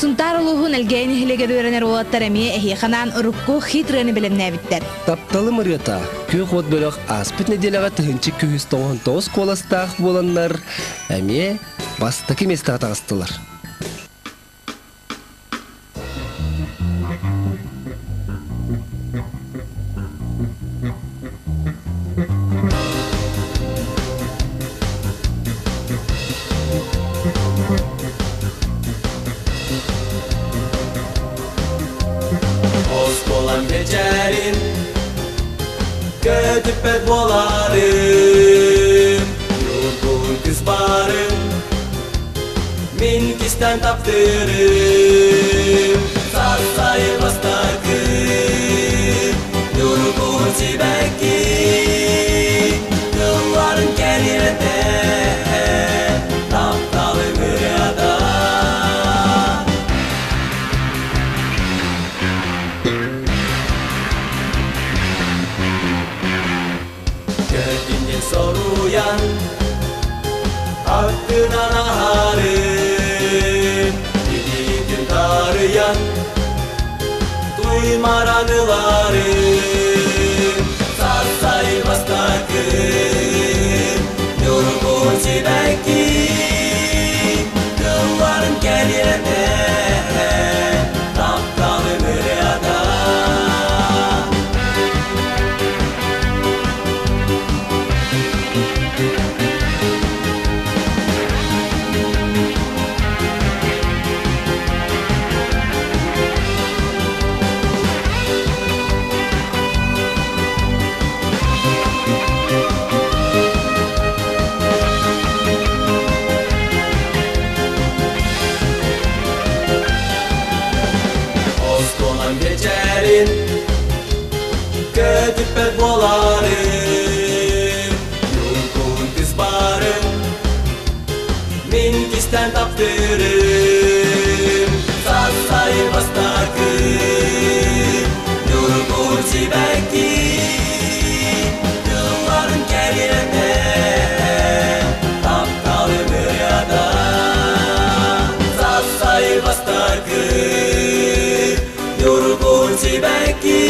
Suntar uluğun elgeyni hilege dörenер olattar emi ehiyakanan urukku hitreni bilemne bitter. Taptalı mırıta, köy kod bölük aspit nedelaga tıhınçı köyüs toğun toğuz kolastağ bolanlar, emi bastaki mestağa tağıstılar. Olan geçerim, kötüpet bolarım, yorgun kızbarım, min kisten taptırım, sarsayı bastakım, yorgun sibeki, yılların keriyete, taptalı müriyada. Gördüğünde soruyan aklına naharın Gidip tarayan duymar anılarım Sarsayı bastakım yorgun sibeki yılların keriyete taptalı müriyada. Geçerim, kötüpet bolarım, yorgun kızbarım, min kisten taptırım, sarsayı bastakım, yorgun sibeki, yılların keriyete, taptalı müriyada, sarsayı bastakım, yorgun sibeki